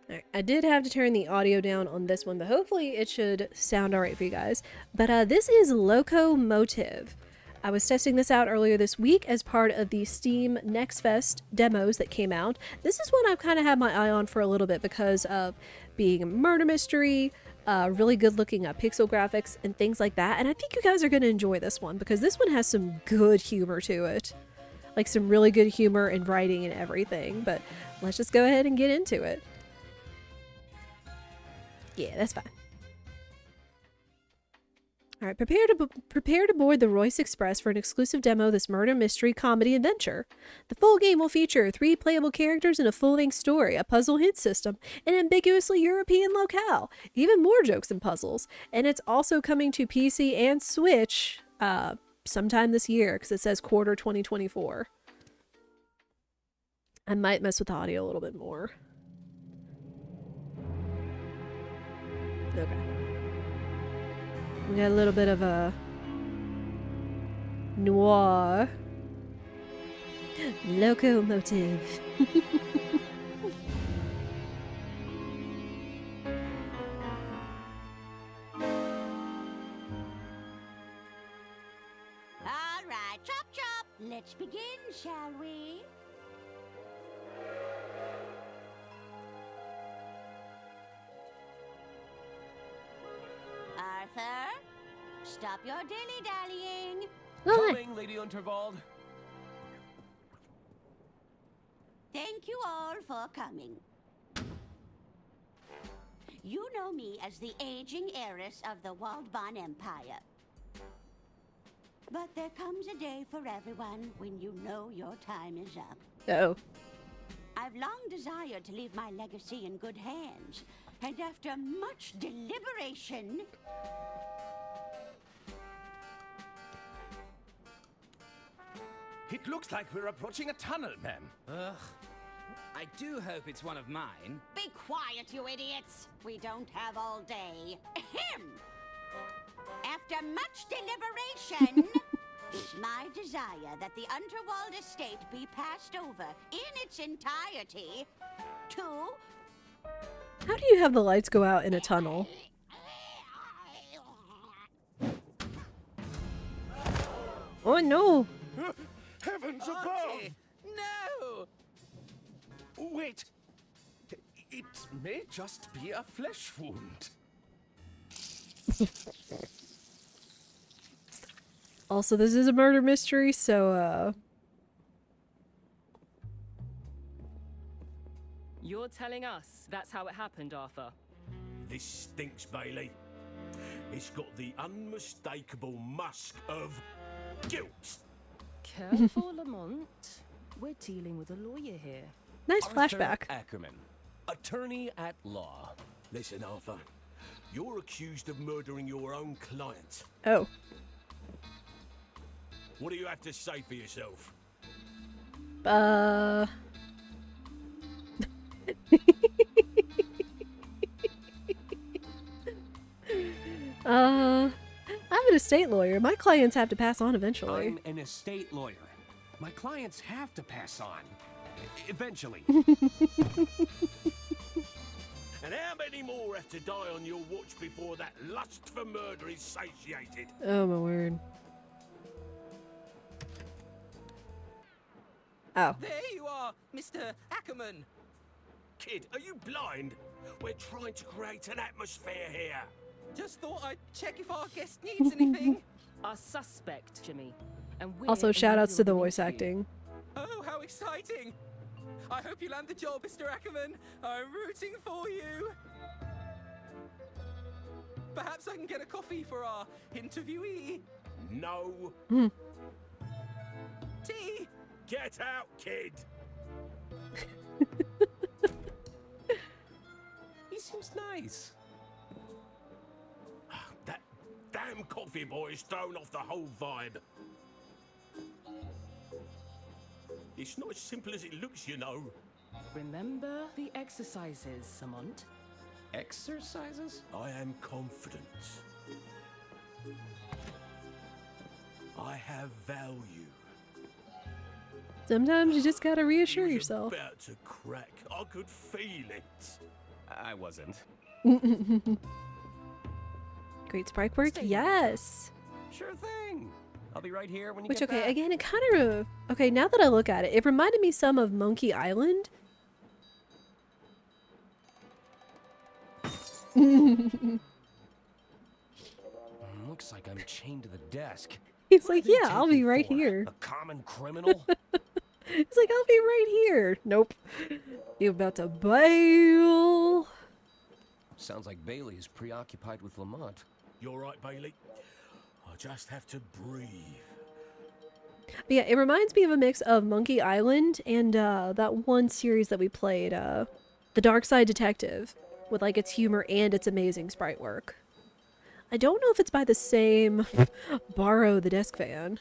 Alright, I did have to turn the audio down on this one, but hopefully it should sound alright for you guys. But this is Loco Motive. I was testing this out earlier this week as part of the Steam Next Fest demos that came out. This is one I've kind of had my eye on for a little bit because of being a murder mystery, really good looking pixel graphics and things like that. And I think you guys are going to enjoy this one because this one has some good humor to it. Like some really good humor and writing and everything. But let's just go ahead and get into it. Yeah, that's fine. Alright, prepare to board the Royce Express for an exclusive demo of this murder mystery comedy adventure. The full game will feature 3 playable characters and a full-length story, a puzzle hint system, an ambiguously European locale, even more jokes and puzzles. And it's also coming to PC and Switch sometime this year, because it says quarter 2024. I might mess with the audio a little bit more. Okay. We got a little bit of a noir. Loco Motive. All right, chop chop. Let's begin, shall we? Arthur, stop your dilly-dallying. Coming, Lady Unterwald. Thank you all for coming. You know me as the aging heiress of the Waldbahn Empire. But there comes a day for everyone when you know your time is up. Oh. I've long desired to leave my legacy in good hands, and after much deliberation... It looks like we're approaching a tunnel, ma'am. Ugh. I do hope it's one of mine. Be quiet, you idiots! We don't have all day. Ahem! After much deliberation, it's my desire that the Unterwald estate be passed over in its entirety to... How do you have the lights go out in a tunnel? Oh no! Heavens above! Auntie, no! Wait. It may just be a flesh wound. Also, this is a murder mystery, so, You're telling us that's how it happened, Arthur? This stinks, Bailey. It's got the unmistakable musk of guilt. Careful, Lamont. We're dealing with a lawyer here. nice Arthur flashback. Ackerman, attorney at law. Listen, Arthur. You're accused of murdering your own client. Oh. What do you have to say for yourself? I'm an estate lawyer. My clients have to pass on eventually. I'm an estate lawyer. My clients have to pass on. Eventually. And how many more have to die on your watch before that lust for murder is satiated? Oh my word. Oh. There you are, Mr. Ackerman. Kid, are you blind? We're trying to create an atmosphere here. Just thought I'd check if our guest needs anything. Our suspect, Jimmy. And we're Also, in shout outs to the middle of an voice interview. acting. Oh, how exciting! I hope you land the job, Mr. Ackerman. I'm rooting for you. Perhaps I can get a coffee for our interviewee. No. Tea. Get out, kid. He seems nice. That damn coffee boy has thrown off the whole vibe. It's not as simple as it looks, you know. Remember the exercises, Lamont. Exercises? I am confident. I have value. Sometimes you just gotta He reassure was yourself. about to crack. I could feel it. I wasn't. Great sprite work? Stay there. Yes. Sure thing. I'll be right here when you Which, get okay, back. again, it kind of... Okay, now that I look at it, it reminded me some of Monkey Island. Looks like I'm chained to the desk. He's What like, do they yeah, take I'll me be right for? here. A common criminal? He's like, I'll be right here. Nope. You about to bail. Sounds like Bailey is preoccupied with Lamont. You all right, Bailey? I just have to breathe. But yeah, it reminds me of a mix of Monkey Island and that one series that we played, The Darkside Detective, with like its humor and its amazing sprite work. I don't know if it's by the same Borrow the Desk fan.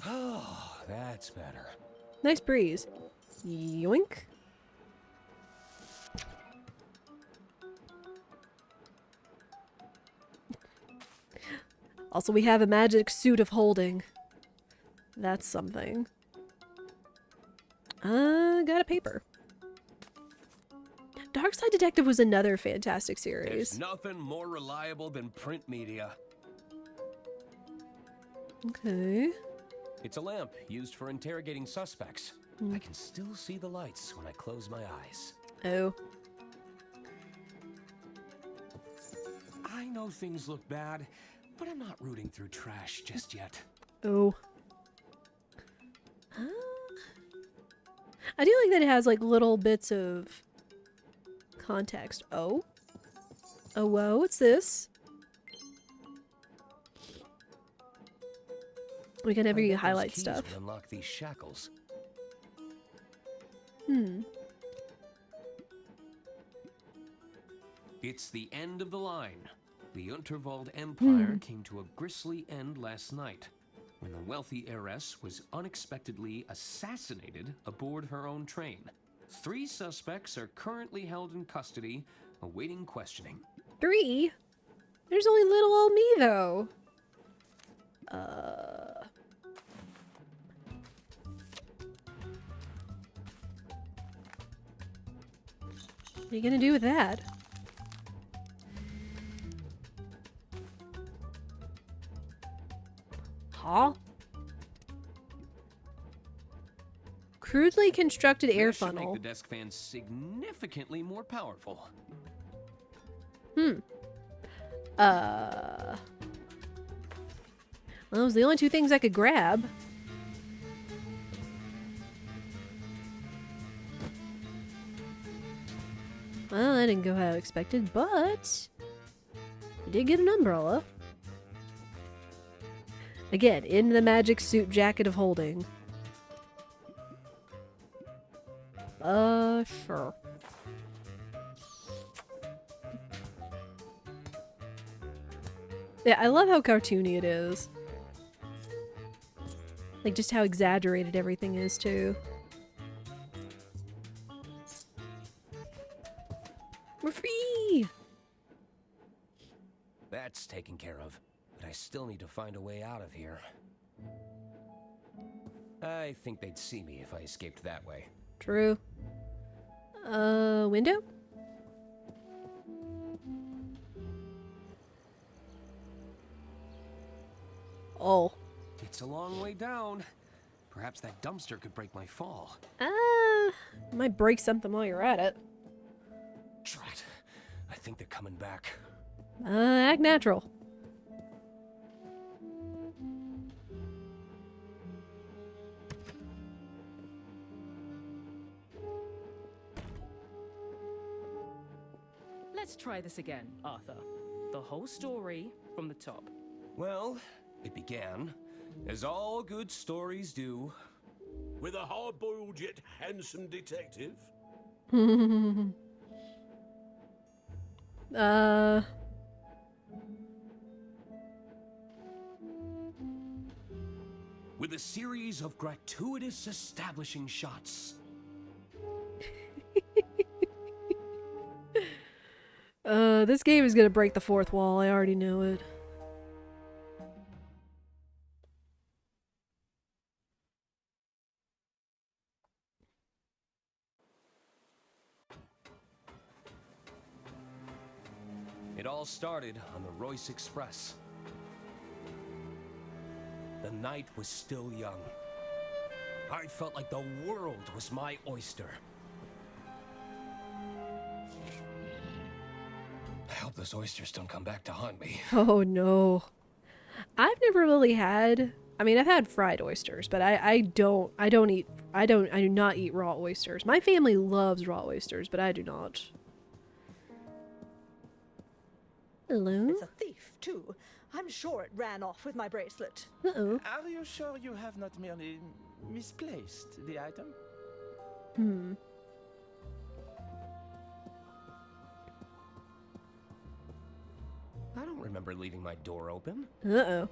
Oh, that's better. Nice breeze. Yoink. Also, we have a magic suit of holding. That's something. Got a paper. Darkside Detective was another fantastic series. There's nothing more reliable than print media. Okay. It's a lamp used for interrogating suspects. I can still see the lights when I close my eyes. Oh. I know things look bad, but I'm not rooting through trash just yet. Oh. I do like that it has like little bits of context. Oh. Oh, whoa, what's this? We can I never bet those highlight keys stuff. would unlock these shackles. It's the end of the line. The Unterwald Empire came to a grisly end last night when the wealthy heiress was unexpectedly assassinated aboard her own train. 3 suspects are currently held in custody, awaiting questioning. 3? There's only little old me, though. What are you gonna do with that? Huh? Crudely constructed air This should funnel. make the desk fan significantly more powerful. Well, those are the only 2 things I could grab. Well, that didn't go how expected, but I did get an umbrella. Again, in the magic suit jacket of holding. Sure. Yeah, I love how cartoony it is. Like, just how exaggerated everything is, too. We're free! That's taken care of, but I still need to find a way out of here. I think they'd see me if I escaped that way. True. Window? Oh. It's a long way down. Perhaps that dumpster could break my fall. Might break something while you're at it. Drat. I think they're coming back. Act natural. Let's try this again, Arthur. The whole story from the top. Well, it began, as all good stories do. With a hard-boiled yet handsome detective? With a series of gratuitous establishing shots. This game is gonna break the 4th wall, I already know it. It all started on the Royce Express. The night was still young. I felt like the world was my oyster. I hope those oysters don't come back to haunt me. Oh no. I've never really had, I mean, I've had fried oysters, but I do not eat raw oysters. My family loves raw oysters, but I do not. Hello? It's a thief, too. I'm sure it ran off with my bracelet. Uh-oh. Are you sure you have not merely misplaced the item? Hmm. I don't remember leaving my door open. Uh-oh.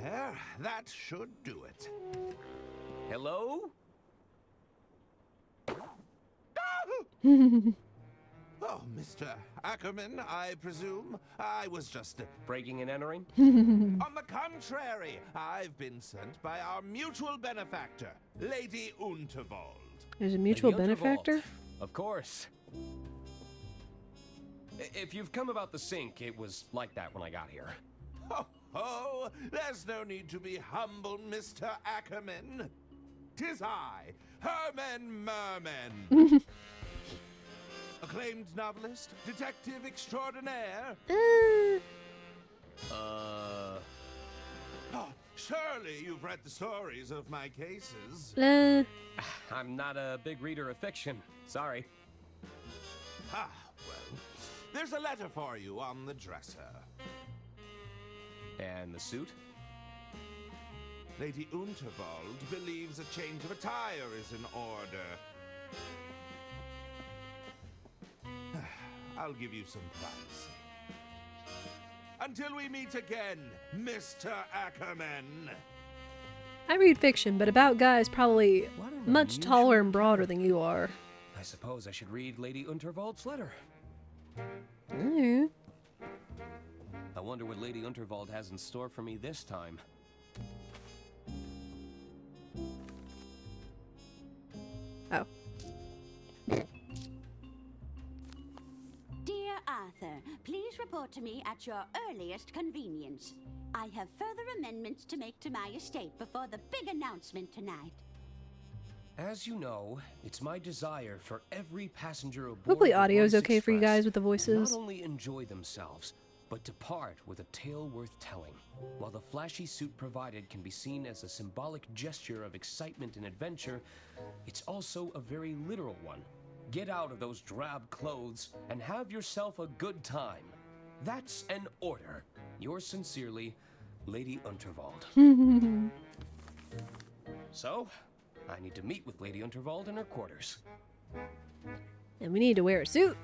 There, that should do it. Hello? Oh, Mr. Ackerman, I presume. I was just... Breaking and entering? On the contrary, I've been sent by our mutual benefactor, Lady Unterwald. There's a mutual Lady Unterwald. benefactor? Of course. If you've come about the sink, it was like that when I got here. Oh, there's no need to be humble, Mr. Ackerman. 'Tis I, Herman Merman. Acclaimed novelist, detective extraordinaire. Oh, surely you've read the stories of my cases. I'm not a big reader of fiction. Sorry. Ah, well, there's a letter for you on the dresser. And the suit? Lady Unterwald believes a change of attire is in order. I'll give you some privacy. Until we meet again, Mr. Ackerman. I read fiction, but about guys probably What an much unusual taller and broader than you are. I suppose I should read Lady Unterwald's letter. Mm. I wonder what Lady Unterwald has in store for me this time. Oh. Dear Arthur, please report to me at your earliest convenience. I have further amendments to make to my estate before the big announcement tonight. As you know, it's my desire for every passenger aboard Hopefully the audio's Royce okay for you Express guys with the to voices. not only enjoy themselves, but depart with a tale worth telling. While the flashy suit provided can be seen as a symbolic gesture of excitement and adventure, it's also a very literal one. Get out of those drab clothes and have yourself a good time. That's an order. Yours sincerely, Lady Unterwald. So, I need to meet with Lady Unterwald in her quarters. And we need to wear a suit.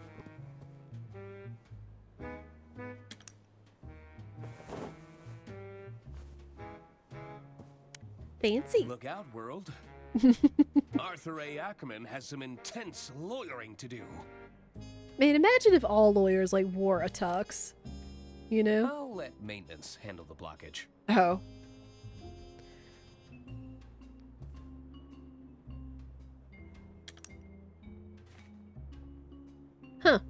Fancy. Look out, world. Arthur A Ackerman has some intense lawyering to do. Man, imagine if all lawyers like wore a tux. You know? I'll let maintenance handle the blockage. Oh. Huh.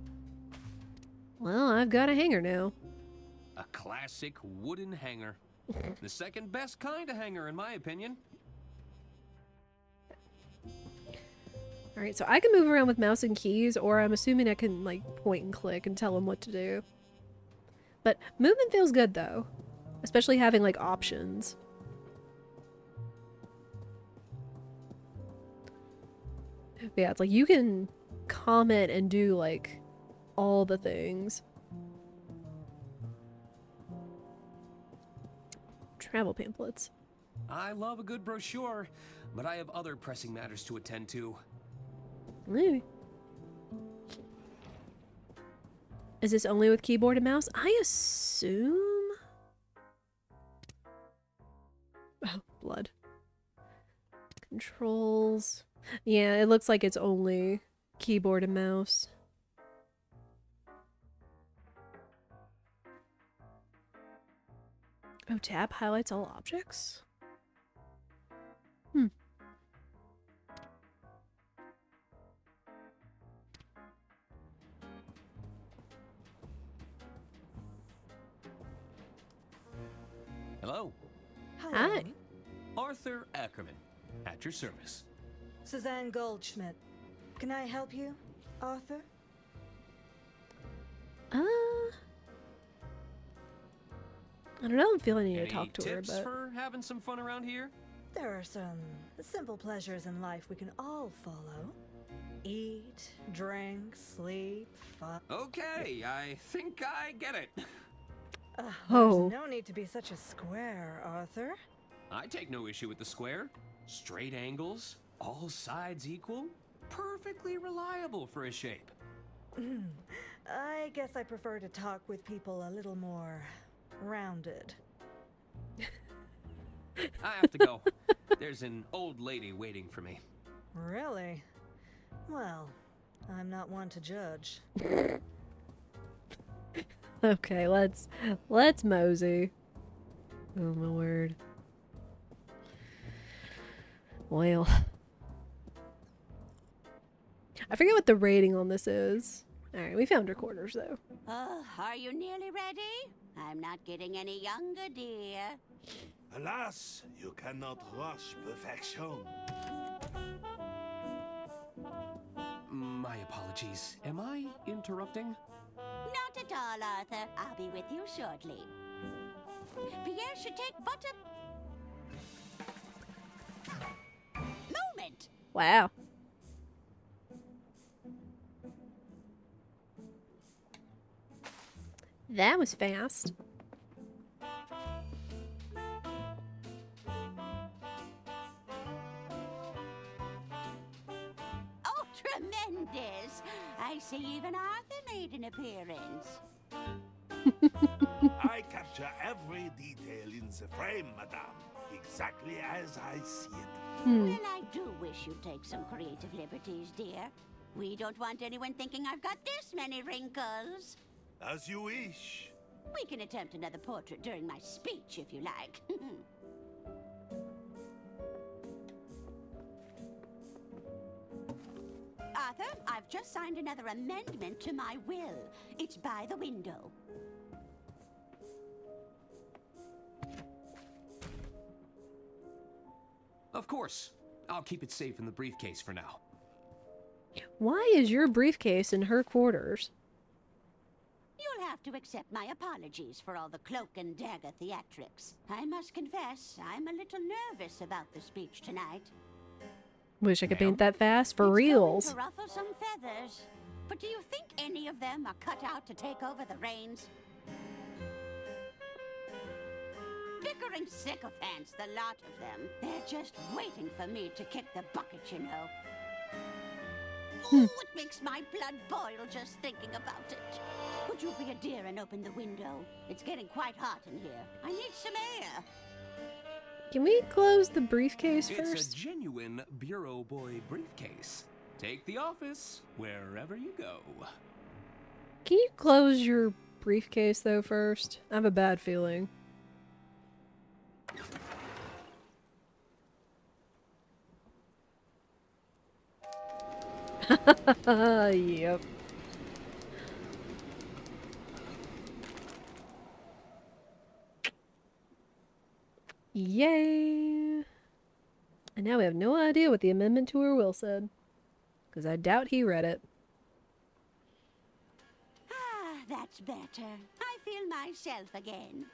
Well, I've got a hanger now. A classic wooden hanger. The second best kind of hanger, in my opinion. Alright, so I can move around with mouse and keys, or I'm assuming I can, like, point and click and tell them what to do. But movement feels good, though. Especially having, like, options. But yeah, it's like you can comment and do, like, all the things. Travel pamphlets. I love a good brochure, but I have other pressing matters to attend to. Maybe. Is this only with keyboard and mouse? I assume. Oh, blood. Controls. Yeah, it looks like it's only keyboard and mouse. Oh, tab highlights all objects? Hello. Hello. Hi. Arthur Ackerman, at your service. Suzanne Goldschmidt. Can I help you, Arthur? I don't know. I'm feeling I need to Any talk to her, tips but for having some fun around here? There are some simple pleasures in life we can all follow. Eat, drink, sleep, fun. Okay, I think I get it. Oh. There's no need to be such a square, Arthur. I take no issue with the square. Straight angles, all sides equal, perfectly reliable for a shape. I guess I prefer to talk with people a little more rounded. I have to go. There's an old lady waiting for me. Really? Well, I'm not one to judge. okay, let's mosey. Oh my word. Well, I forget what the rating on this is. All right, we found her quarters though. Oh, are you nearly ready? I'm not getting any younger, dear. Alas, you cannot rush perfection. My apologies. Am I interrupting? Not at all, Arthur. I'll be with you shortly. Pierre should take but a moment. Wow. That was fast. Oh, tremendous! I see even Arthur made an appearance. I capture every detail in the frame, madame, exactly as I see it. Well, I do wish you'd take some creative liberties, dear. We don't want anyone thinking I've got this many wrinkles. As you wish. We can attempt another portrait during my speech, if you like. Arthur, I've just signed another amendment to my will. It's by the window. Of course. I'll keep it safe in the briefcase for now. Why is your briefcase in her quarters? You'll have to accept my apologies for all the cloak and dagger theatrics. I must confess, I'm a little nervous about the speech tonight. Wish I could paint that fast for It's reals. going to ruffle some feathers. But do you think any of them are cut out to take over the reins? Bickering sycophants, the lot of them. They're just waiting for me to kick the bucket, you know. Oh, it makes my blood boil just thinking about it. Would you be a dear and open the window? It's getting quite hot in here. I need some air. Can we close the briefcase It's first? a genuine Bureau Boy briefcase. Take the office wherever you go. Can you close your briefcase though first? I have a bad feeling. Yep. Yay! And now we have no idea what the amendment to her will said. Because I doubt he read it. Ah, that's better. I feel myself again.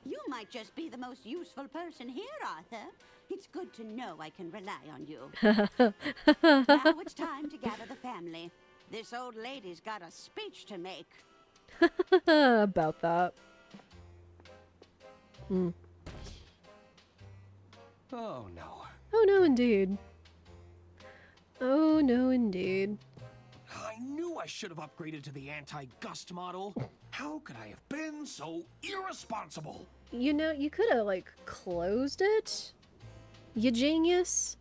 You might just be the most useful person here, Arthur. It's good to know I can rely on you. Now it's time to gather the family. This old lady's got a speech to make. About that. Oh no. Oh no, indeed. Oh no, indeed. I knew I should have upgraded to the anti-gust model. How could I have been so irresponsible? You know, you could have, like, closed it. You genius.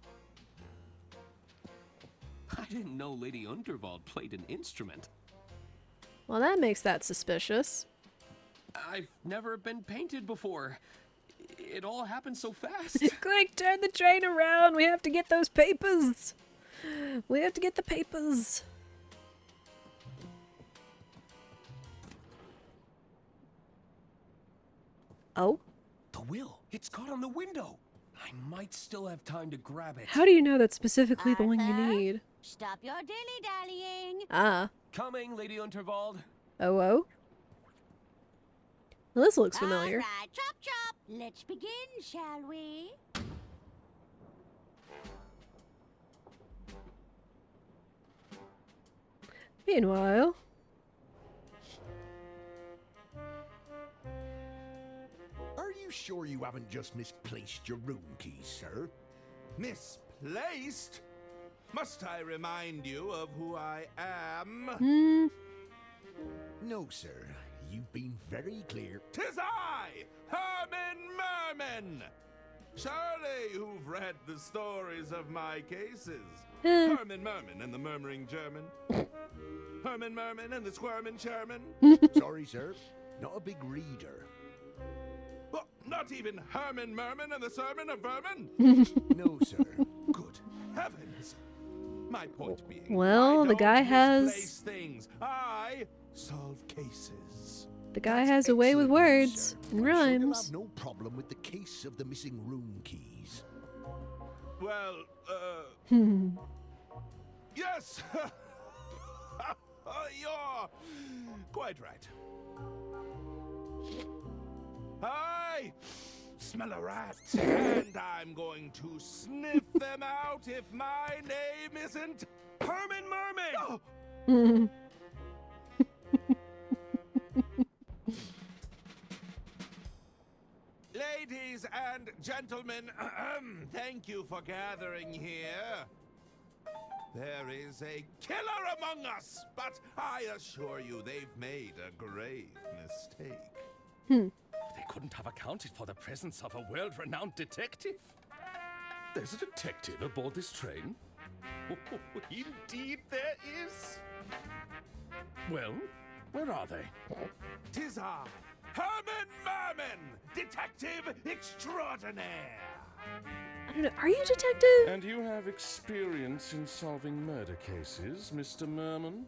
I didn't know Lady Unterwald played an instrument. Well, that makes that suspicious. I've never been painted before. It all happened so fast. Quick, turn the train around. We have to get those papers. We have to get the papers. Oh, will. It's caught on the window. I might still have time to grab it. How do you know that's specifically the one you Arthur? need? Stop your dilly-dallying. Ah. Coming, Lady Unterwald. Oh. Well, this looks familiar. All right, chop chop. Let's begin, shall we? Meanwhile... Are you sure you haven't just misplaced your room keys, sir? Misplaced? Must I remind you of who I am? No, sir. You've been very clear. 'Tis I, Herman Merman! Surely you've read the stories of my cases. Herman Merman and the Murmuring German. Herman Merman and the Squirmin' Sherman. Sorry, sir. Not a big reader. What, not even Herman Merman and the Sermon of Vermin? No, sir. Good heavens! My point being, Well, I the guy don't has... misplace things. I solve cases. The guy has a way with words and I'm sure you'll rhymes. have no problem with the case of the missing room keys. Well, yes! You're quite right. I smell a rat, and I'm going to sniff them out if my name isn't Herman Merman! Oh. Ladies and gentlemen, thank you for gathering here. There is a killer among us, but I assure you they've made a grave mistake. They couldn't have accounted for the presence of a world-renowned detective. There's a detective aboard this train? Indeed there is. Well, where are they? 'Tis I, Herman Merman, detective extraordinaire. I don't know. Are you a detective? And you have experience in solving murder cases, Mr. Merman?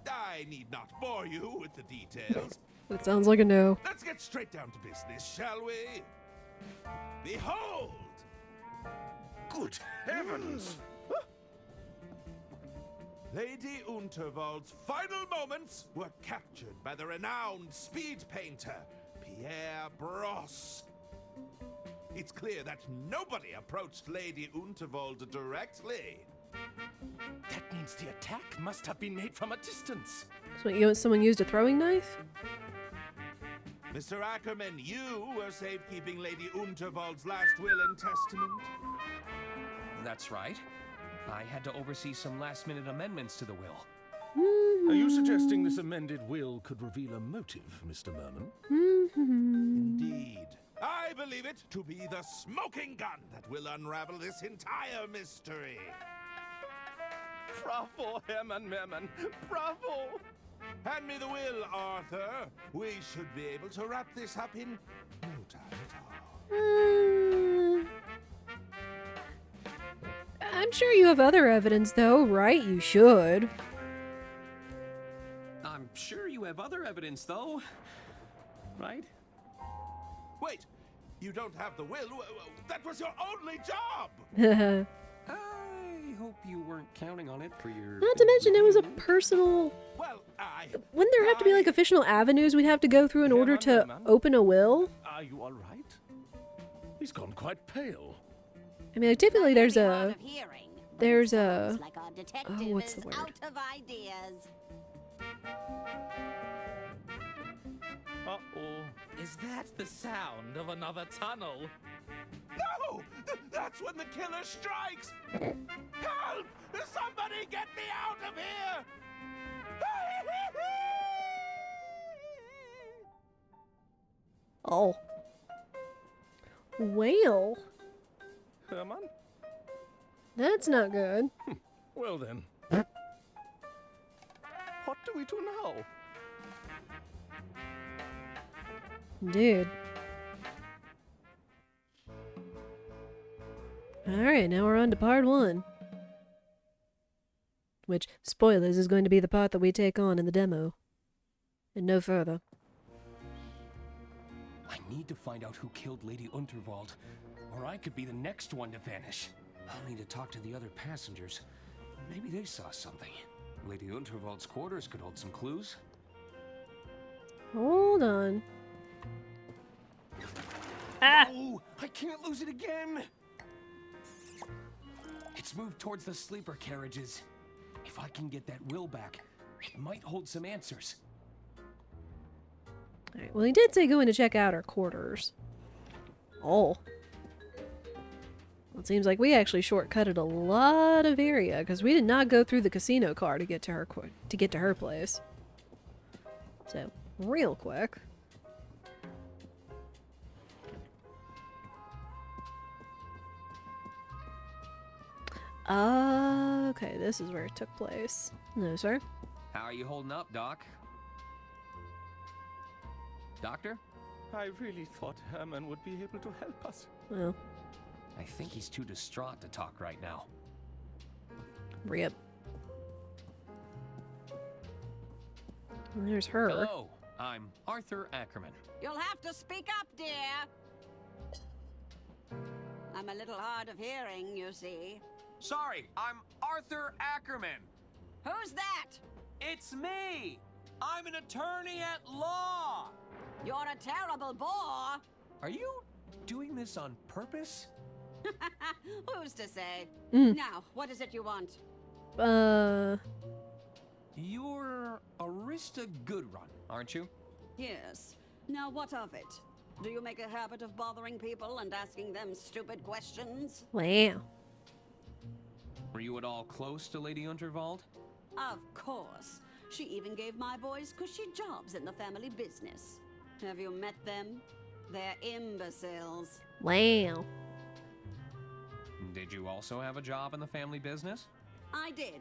I need not bore you with the details. That sounds like a no. Let's get straight down to business, shall we? Behold! Good heavens! Lady Unterwald's final moments were captured by the renowned speed painter, Pierre Brosse. It's clear that nobody approached Lady Unterwald directly. That means the attack must have been made from a distance. So someone used a throwing knife? Mr. Ackerman, you were safekeeping Lady Unterwald's last will and testament. That's right. I had to oversee some last-minute amendments to the will. Are you suggesting this amended will could reveal a motive, Mr. Merman? Indeed. I believe it to be the smoking gun that will unravel this entire mystery. Bravo, Herman Merman! Bravo! Hand me the will, Arthur. We should be able to wrap this up in no time at all. I'm sure you have other evidence, though, right? You should. I'm sure you have other evidence, though. Right? Wait, you don't have the will? That was your only job! I hope you weren't counting on it for your... Not to mention, it was a personal... Well, Wouldn't there have to be, like, official avenues we'd have to go through in order to open a will? Are you all right? He's gone quite pale. I mean, like, typically there's Hard a... of hearing, but There's it a... sounds like our detective Oh, what's is the word? out of ideas. Uh-oh. Is that the sound of another tunnel? No! That's when the killer strikes! Help! Somebody get me out of here! Oh. Well, Herman? that's not good. Well then. What do we do now? Dude. Alright, now we're on to part 1. Which, spoilers, is going to be the part that we take on in the demo. And no further. I need to find out who killed Lady Unterwald, or I could be the next one to vanish. I'll need to talk to the other passengers. Maybe they saw something. Lady Unterwald's quarters could hold some clues. Hold on. Ah! Oh, I can't lose it again! It's moved towards the sleeper carriages. If I can get that will back, it might hold some answers. Alright, well, he did say going to check out our quarters. Oh. Well, it seems like we actually shortcutted a lot of area, because we did not go through the casino car to get to her place. So, real quick. Okay, this is where it took place. No, sir. How are you holding up, Doc? Doctor? I really thought Herman would be able to help us. Well, I think he's too distraught to talk right now. rip. And there's her. Hello, I'm Arthur Ackerman. You'll have to speak up, dear. I'm a little hard of hearing, you see. Sorry, I'm Arthur Ackerman. Who's that? It's me! I'm an attorney at law! You're a terrible bore. Are you doing this on purpose? Who's to say? Mm. Now, what is it you want? You're Arista Goodrun, aren't you? Yes. Now, what of it? Do you make a habit of bothering people and asking them stupid questions? Wow. Were you at all close to Lady Unterwald? Of course. She even gave my boys cushy jobs in the family business. Have you met them? They're imbeciles. Wow. Did you also have a job in the family business? I did.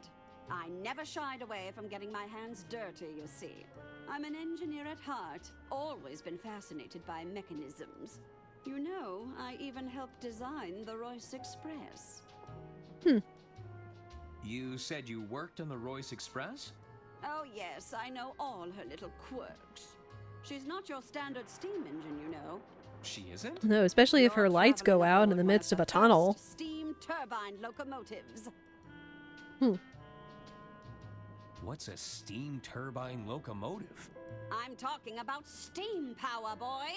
I never shied away from getting my hands dirty, you see. I'm an engineer at heart, always been fascinated by mechanisms. You know, I even helped design the Royce Express. You said you worked on the Royce Express? Oh yes, I know all her little quirks. She's not your standard steam engine, you know. She isn't? No, especially if her You're lights go traveling out aboard in the one midst of the a tunnel. first steam turbine locomotives. What's a steam turbine locomotive? I'm talking about steam power, boy.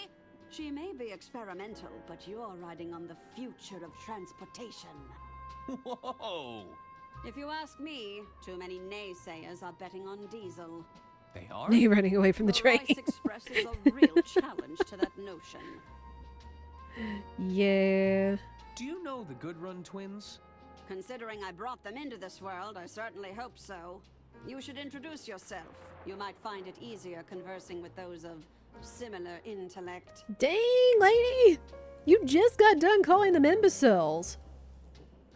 She may be experimental, but you're riding on the future of transportation. Whoa! If you ask me, too many naysayers are betting on diesel. They are? Me running away from the train. Royce Express is a real challenge to that notion. Yeah. Do you know the Goodrun twins? Considering I brought them into this world, I certainly hope so. You should introduce yourself. You might find it easier conversing with those of similar intellect. Dang, lady! You just got done calling them imbeciles.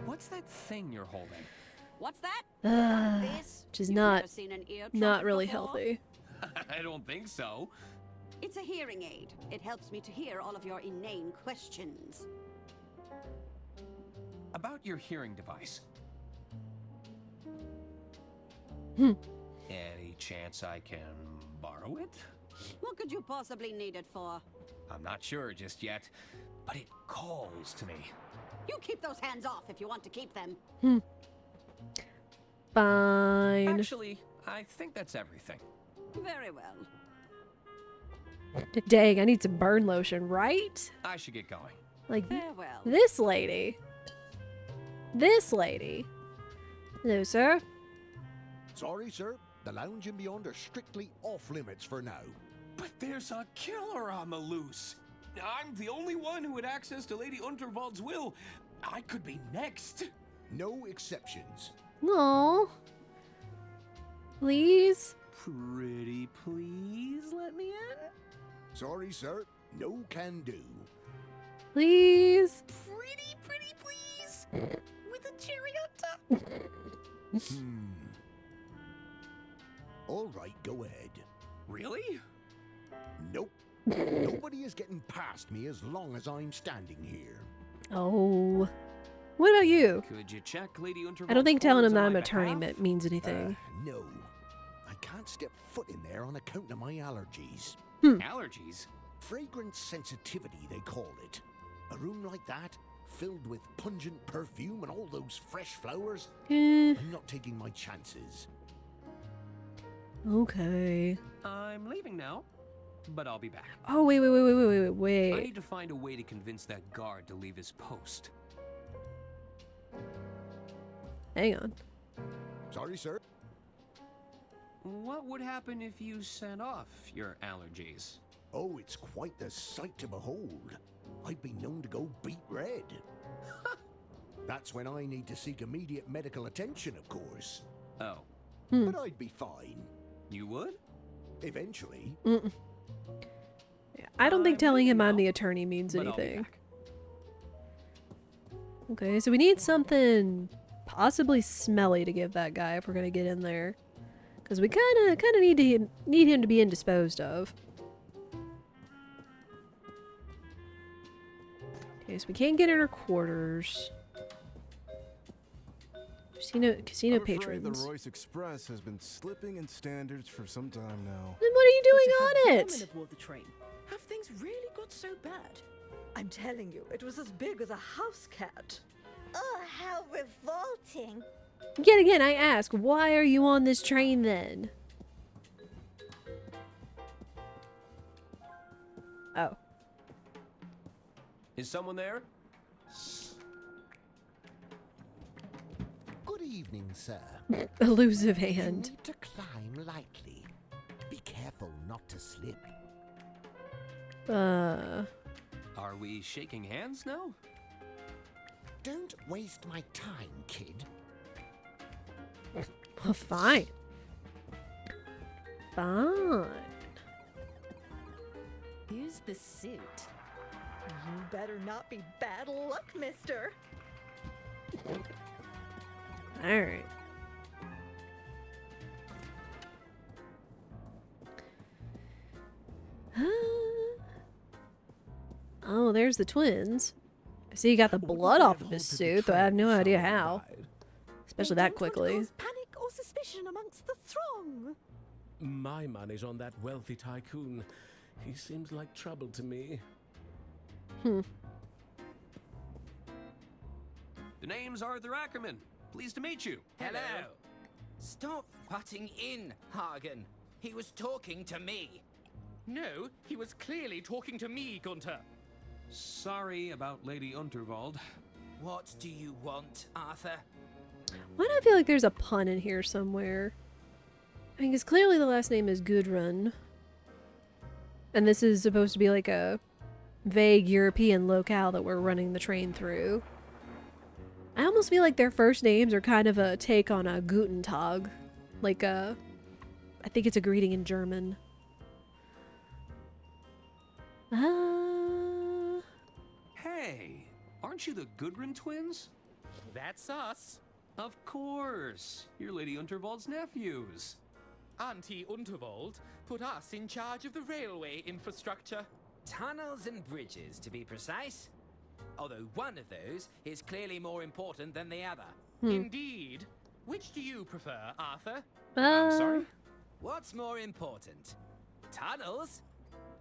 What's that thing you're holding? What's that? This? Which is You've not never seen an ear not trumpet really before? healthy. I don't think so. It's a hearing aid. It helps me to hear all of your inane questions. About your hearing device. Any chance I can borrow it? What could you possibly need it for? I'm not sure just yet, but it calls to me. You keep those hands off if you want to keep them. Fine. Actually, I think that's everything. Very well. Dang, I need some burn lotion, right? I should get going. Like, Farewell. this lady. This lady. Hello, sir. Sorry, sir. The lounge and beyond are strictly off limits for now. But there's a killer on the loose. I'm the only one who had access to Lady Unterwald's will. I could be next. No exceptions. Aww. Please? Pretty please let me in? Sorry, sir. No can do. Please? Pretty please? With a cherry on top? All right, go ahead. Really? Nope. Nobody is getting past me as long as I'm standing here. Oh. What about you? Could you check Lady Unterwald's I don't think telling him that quarters I'm on an my attorney behalf? means anything. No. I can't step foot in there on account of my allergies. Allergies? Fragrance sensitivity, they call it. A room like that, filled with pungent perfume and all those fresh flowers? I'm not taking my chances. Okay. I'm leaving now, but I'll be back. Oh, wait. I need to find a way to convince that guard to leave his post. Hang on. Sorry, sir. What would happen if you sent off your allergies? Oh, it's quite the sight to behold. I've been known to go beet red. That's when I need to seek immediate medical attention, of course. Oh. But I'd be fine. You would? Eventually. Yeah, I don't think telling him I'm the attorney means But I'll be anything. back. Okay, so we need something possibly smelly to give that guy if we're gonna get in there, because we kind of need him to be indisposed of. Okay, so we can't get in our quarters. Casino patrons. The Royce Express has been slipping in standards for some time now. Then what are you doing on it? Aboard the train. Have things really got so bad? I'm telling you, it was as big as a house cat. Oh, how revolting. Yet again, I ask, why are you on this train then? Oh. Is someone there? Good evening, sir. Elusive You hand. need to climb lightly. Be careful not to slip. Are we shaking hands now? Don't waste my time, kid. Well, fine. Fine. Here's the suit. You better not be bad luck, mister. Alright. Oh, there's the twins. I see you got the blood off of his suit, though I have no idea how. Especially that quickly. Panic or suspicion amongst the throng. My money's on that wealthy tycoon. He seems like trouble to me. Hmm. The name's Arthur Ackerman. Pleased to meet you. Hello. Stop butting in, Hagen. He was talking to me. No, he was clearly talking to me, Gunther. Sorry about Lady Unterwald. What do you want, Arthur? Why do I feel like there's a pun in here somewhere? I mean, because clearly the last name is Gudrun. And this is supposed to be like a vague European locale that we're running the train through. I almost feel like their first names are kind of a take on a Guten Tag. Like I think it's a greeting in German. Hey, aren't you the Gudrun twins? That's us. Of course. You're Lady Unterwald's nephews. Auntie Unterwald put us in charge of the railway infrastructure. Tunnels and bridges, to be precise. Although one of those is clearly more important than the other. Indeed. Which do you prefer, Arthur? I'm sorry? What's more important? Tunnels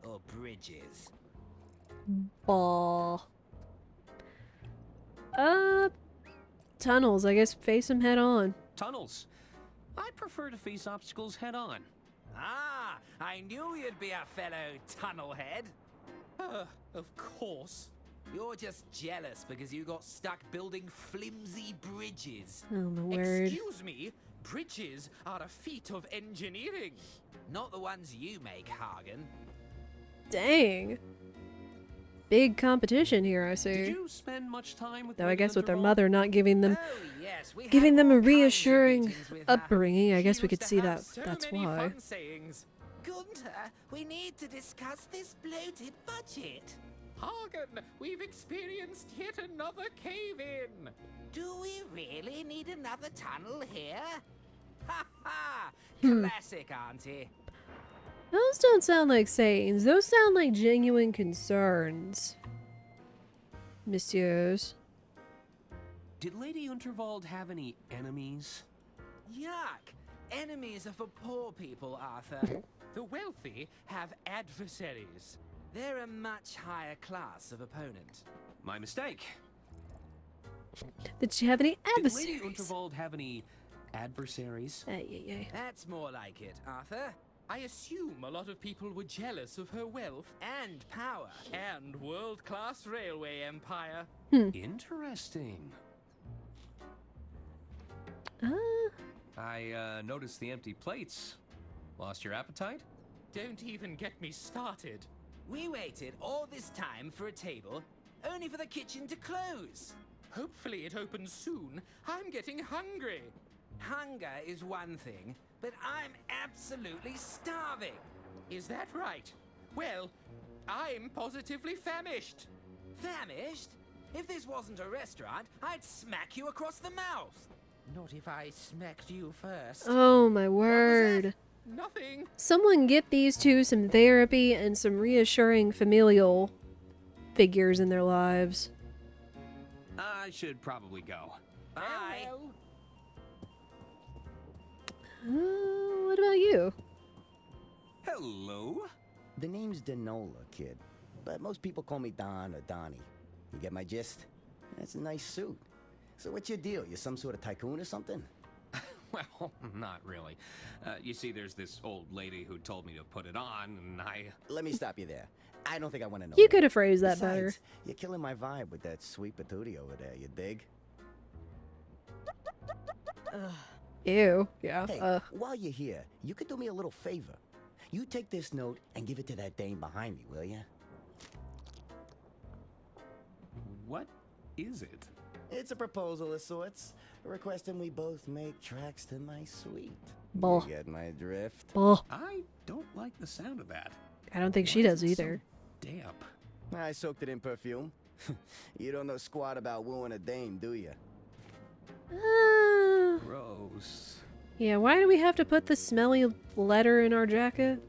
or bridges? Ball. Tunnels. I guess face them head on. Tunnels. I prefer to face obstacles head on. Ah, I knew you'd be a fellow tunnelhead. Of course. You're just jealous because you got stuck building flimsy bridges. Oh my word. Excuse me, bridges are a feat of engineering. Not the ones you make, Hagen. Dang. Big competition here, I Did see. you spend much time with Though I Lady guess with their Unterwald? mother not giving them Oh, yes, we giving had them a all kinds of reassuring meetings with her. upbringing, I guess She we could used to see have that so that's many why. fun sayings. Gunther, we need to discuss this bloated budget. Hagen, we've experienced yet another cave-in. Do we really need another tunnel here? Ha ha! Classic, Auntie. Those don't sound like sayings. Those sound like genuine concerns. Messieurs. Did Lady Unterwald have any enemies? Yuck! Enemies are for poor people, Arthur. The wealthy have adversaries. They're a much higher class of opponent. My mistake. Did she have any Did adversaries? Lady Unterwald have any adversaries? That's more like it, Arthur. I assume a lot of people were jealous of her wealth And power. and world-class railway empire. Interesting. I noticed the empty plates. Lost your appetite? Don't even get me started. We waited all this time for a table, only for the kitchen to close. Hopefully it opens soon. I'm getting hungry. Hunger is one thing, but I'm absolutely starving. Is that right? Well, I'm positively famished. Famished? If this wasn't a restaurant, I'd smack you across the mouth. Not if I smacked you first. Oh my word. Nothing. Someone get these two some therapy and some reassuring familial figures in their lives. I should probably go. Bye. What about you? Hello? The name's Denola, kid. But most people call me Don or Donnie. You get my gist? That's a nice suit. So what's your deal? You some sort of tycoon or something? Well, not really. You see, there's this old lady who told me to put it on, and I... Let me stop you there. I don't think I want to know. You could have phrased that better. Besides, you're killing my vibe with that sweet patootie over there, you dig? Ew. Yeah. Hey, while you're here, you could do me a little favor. You take this note and give it to that dame behind me, will ya? What is it? It's a proposal of sorts, requesting we both make tracks to my suite. Bull. You get my drift? Bull. I don't like the sound of that. I don't think she does either. Damp. I soaked it in perfume. You don't know squat about wooing a dame, do you? Gross. Yeah, why do we have to put the smelly letter in our jacket?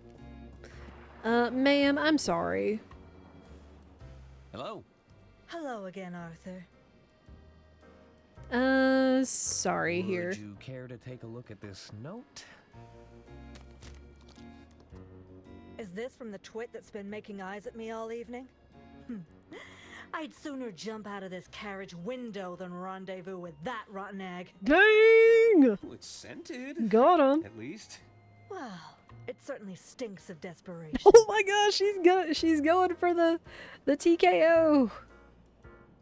Ma'am, I'm sorry. Hello? Hello again, Arthur. Sorry here. Would you care to take a look at this note? Is this from the twit that's been making eyes at me all evening? I'd sooner jump out of this carriage window than rendezvous with that rotten egg. Dang! Well, it's scented. Got him. At least. Well, it certainly stinks of desperation. Oh my gosh, she's going for the TKO.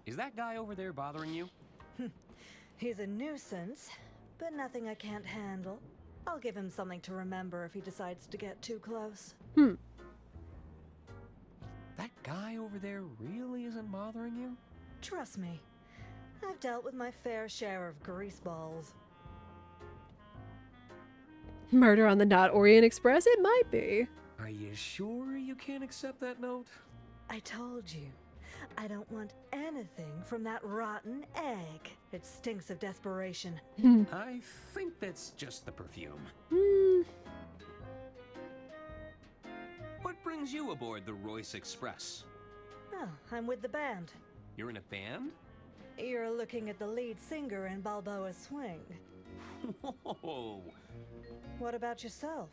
Is that guy over there bothering you? He's a nuisance, but nothing I can't handle. I'll give him something to remember if he decides to get too close. That guy over there really isn't bothering you? Trust me, I've dealt with my fair share of greaseballs. Murder on the Not Orient Express? It might be. Are you sure you can't accept that note? I told you, I don't want anything from that rotten egg. It stinks of desperation. I think that's just the perfume. What brings you aboard the Royce Express? Oh, I'm with the band. You're in a band? You're looking at the lead singer in Balboa Swing. Whoa! What about yourself?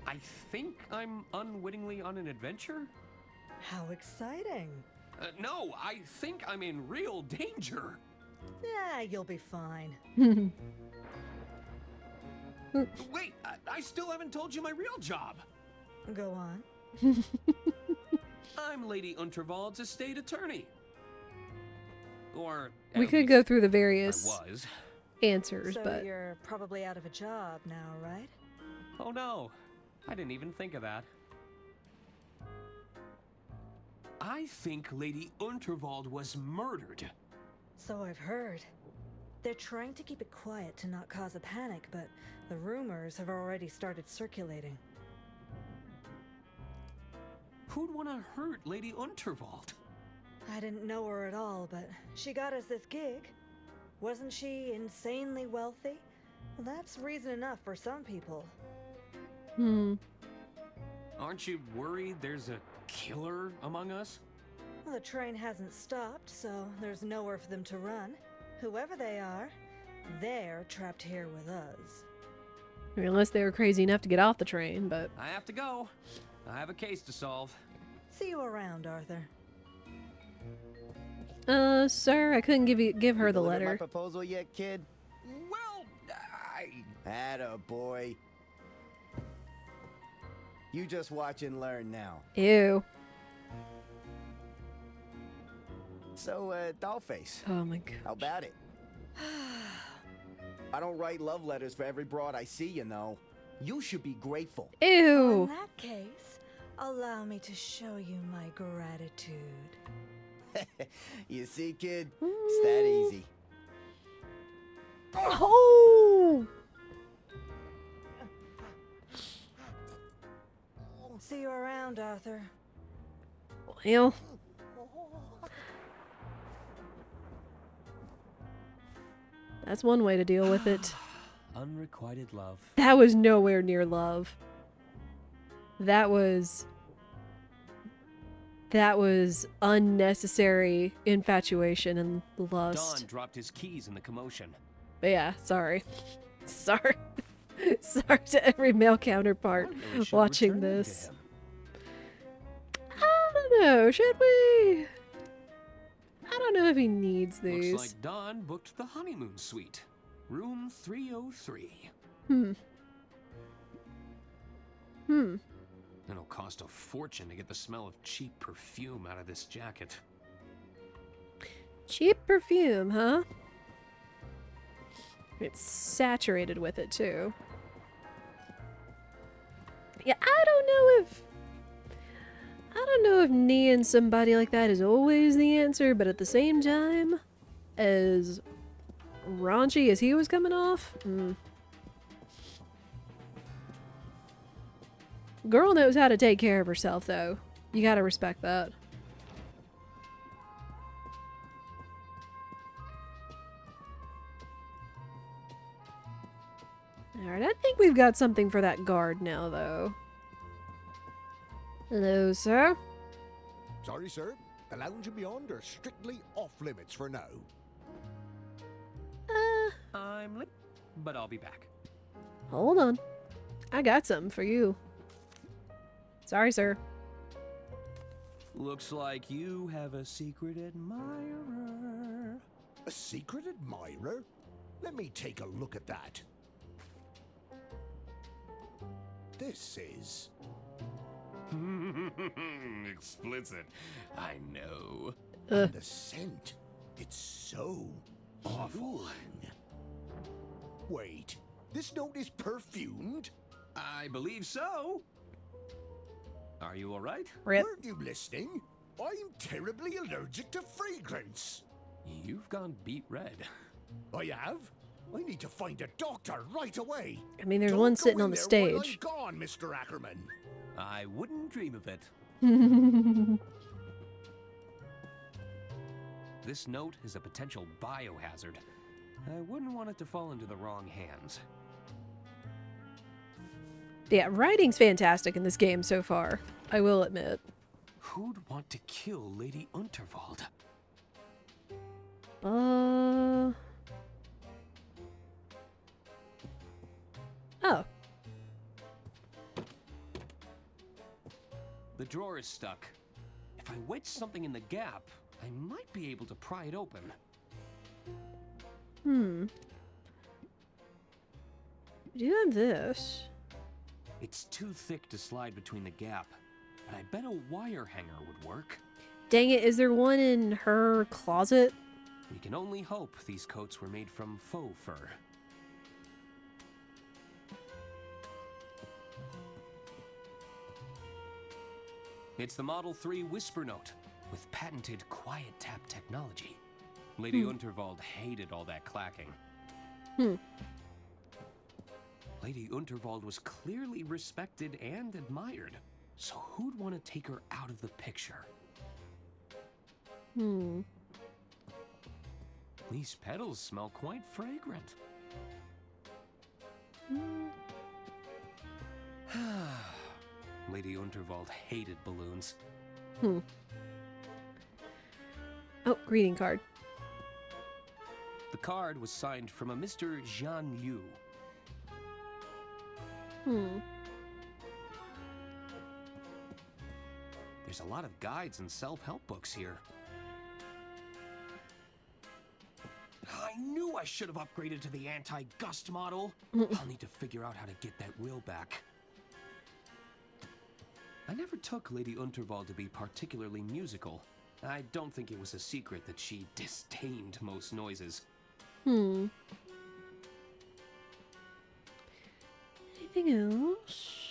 I think I'm unwittingly on an adventure? How exciting. No, I think I'm in real danger. Yeah, you'll be fine. Wait, I still haven't told you my real job. Go on. I'm Lady Unterwald's estate attorney. Or We at could least go through the various I was. answers, So but you're probably out of a job now, right? Oh no, I didn't even think of that. I think Lady Unterwald was murdered. So I've heard. They're trying to keep it quiet to not cause a panic, but the rumors have already started circulating. Who'd want to hurt Lady Unterwald? I didn't know her at all, but she got us this gig. Wasn't she insanely wealthy? Well, that's reason enough for some people. Aren't you worried there's a killer among us? Well, the train hasn't stopped, so there's nowhere for them to run. Whoever they are, they're trapped here with us. I mean, unless they were crazy enough to get off the train, but... I have to go. I have a case to solve. See you around, Arthur. Sir, I couldn't give her the My letter. proposal yet, kid? Well, Atta boy. You just watch and learn now. Ew. So, Dollface. Oh my god. How about it? I don't write love letters for every broad I see, you know. You should be grateful. Ew. In that case, allow me to show you my gratitude. You see, kid? It's that easy. Oh! See you around, Arthur. Well... That's one way to deal with it. Unrequited love. That was nowhere near love. That was unnecessary infatuation and lust. Don dropped his keys in the commotion. But yeah, sorry. Sorry. Sorry to every male counterpart watching this. I don't know, should we? I don't know if he needs these. Looks like Don booked the honeymoon suite. Room 303. It'll cost a fortune to get the smell of cheap perfume out of this jacket. Cheap perfume, huh? It's saturated with it, too. Yeah, I don't know if kneeing somebody like that is always the answer, but at the same time, as raunchy as he was coming off, Girl knows how to take care of herself, though. You gotta respect that. Alright, I think we've got something for that guard now, though. Hello, sir. Sorry, sir. The lounge and beyond are strictly off limits for now. I'm late, but I'll be back. Hold on. I got something for you. Sorry, sir. Looks like you have a secret admirer. A secret admirer? Let me take a look at that. This is... Explicit. I know. And the scent. It's so awful. Wait, this note is perfumed? I believe so. Are you all right? Rip. Weren't you listening? I'm terribly allergic to fragrance. You've gone beet red. I have? I need to find a doctor right away. I mean, there's Don't one go sitting in on the there while stage. I'm gone, Mr. Ackerman. I wouldn't dream of it. This note is a potential biohazard. I wouldn't want it to fall into the wrong hands. Yeah, writing's fantastic in this game so far. I will admit. Who'd want to kill Lady Unterwald? Oh. The drawer is stuck. If I wedge something in the gap, I might be able to pry it open. We do have this. It's too thick to slide between the gap, but I bet a wire hanger would work. Dang it, is there one in her closet? We can only hope these coats were made from faux fur. It's the Model 3 Whisper Note with patented quiet tap technology. Lady Unterwald hated all that clacking. Lady Unterwald was clearly respected and admired, so who'd want to take her out of the picture? These petals smell quite fragrant. Lady Unterwald hated balloons. Oh, greeting card. The card was signed from a Mr. Jean Liu. There's a lot of guides and self-help books here. I knew I should have upgraded to the anti-gust model. I'll need to figure out how to get that will back. I never took Lady Unterwald to be particularly musical. I don't think it was a secret that she disdained most noises. Anything else?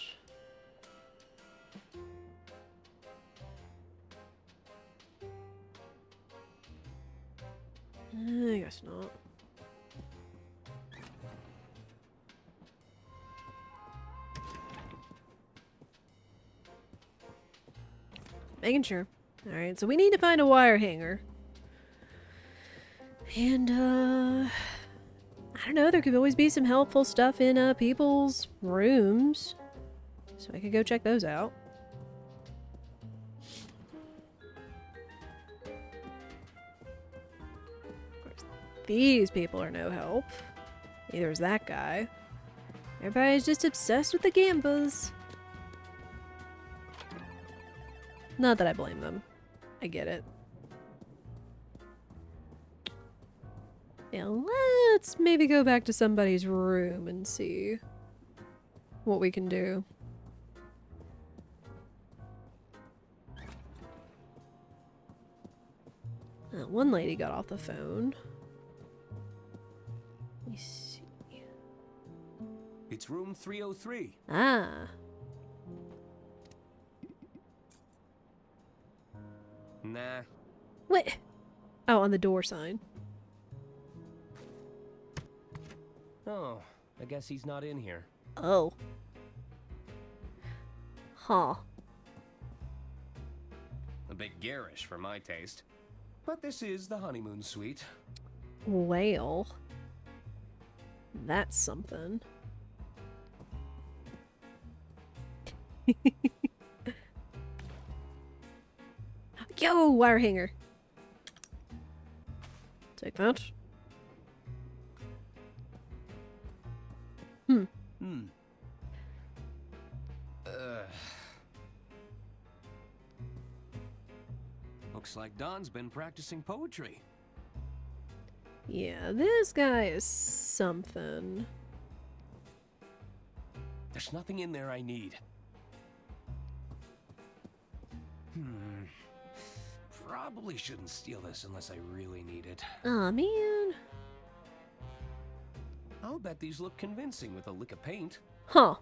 I guess not. Making sure. Alright, so we need to find a wire hanger. And, I don't know, there could always be some helpful stuff in, people's rooms. So I could go check those out. Of course, these people are no help. Neither is that guy. Everybody's just obsessed with the Gambas. Not that I blame them. I get it. Now let's maybe go back to somebody's room and see what we can do. One lady got off the phone. Let me see. It's room 303. Ah. Nah. What? Oh, on the door sign. Oh, I guess he's not in here. Oh. Huh. A bit garish for my taste. But this is the honeymoon suite. Well. That's something. Yo, wire hanger. Take that. Looks like Don's been practicing poetry. Yeah, this guy is something. There's nothing in there I need. Probably shouldn't steal this unless I really need it. Aw, man. I'll bet these look convincing with a lick of paint. Huh.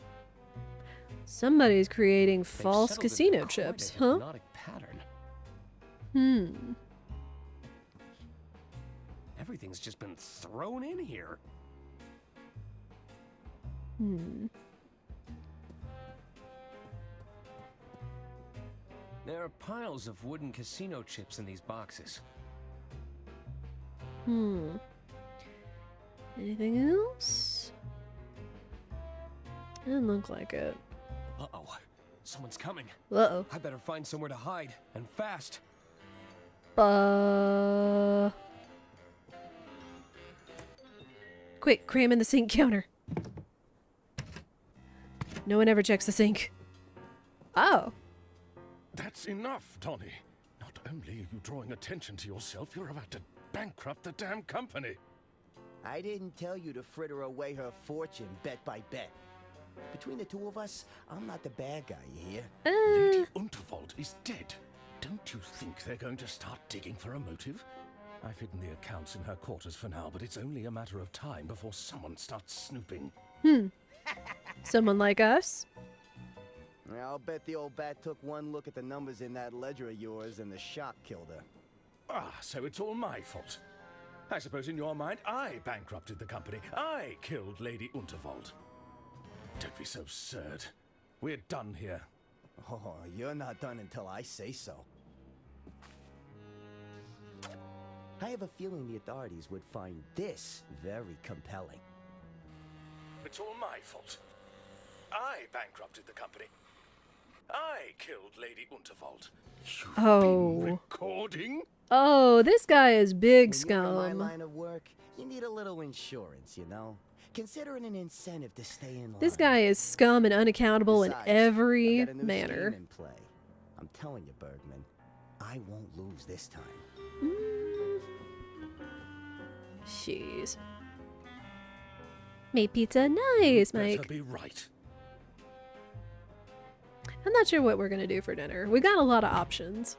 Somebody's creating They've false settled into casino quite chips, a huh? hypnotic pattern. Everything's just been thrown in here. There are piles of wooden casino chips in these boxes. Anything else? Doesn't look like it. Uh-oh. Someone's coming. Uh-oh. I better find somewhere to hide, and fast. Quick, cram in the sink counter. No one ever checks the sink. Oh. That's enough, Donny. Not only are you drawing attention to yourself, you're about to bankrupt the damn company. I didn't tell you to fritter away her fortune bet by bet. Between the two of us, I'm not the bad guy, you hear? Lady Unterwald is dead. Don't you think they're going to start digging for a motive? I've hidden the accounts in her quarters for now, but it's only a matter of time before someone starts snooping. Someone like us? I'll bet the old bat took one look at the numbers in that ledger of yours and the shock killed her. Ah, so it's all my fault. I suppose in your mind, I bankrupted the company. I killed Lady Unterwald. Don't be so absurd. We're done here. Oh, you're not done until I say so. I have a feeling the authorities would find this very compelling. It's all my fault. I bankrupted the company. I killed Lady Unterwald. You've been recording? Oh, this guy is big When you're in my scum. line of work, you need a little insurance, you know? Consider it an incentive to stay in line. This guy is scum and unaccountable in Besides, every I've got a new manner. scheme in play. I'm telling you, Bergman, I won't lose this time. Jeez. Made pizza, nice, Better Mike. be right. I'm not sure what we're gonna do for dinner. We got a lot of options.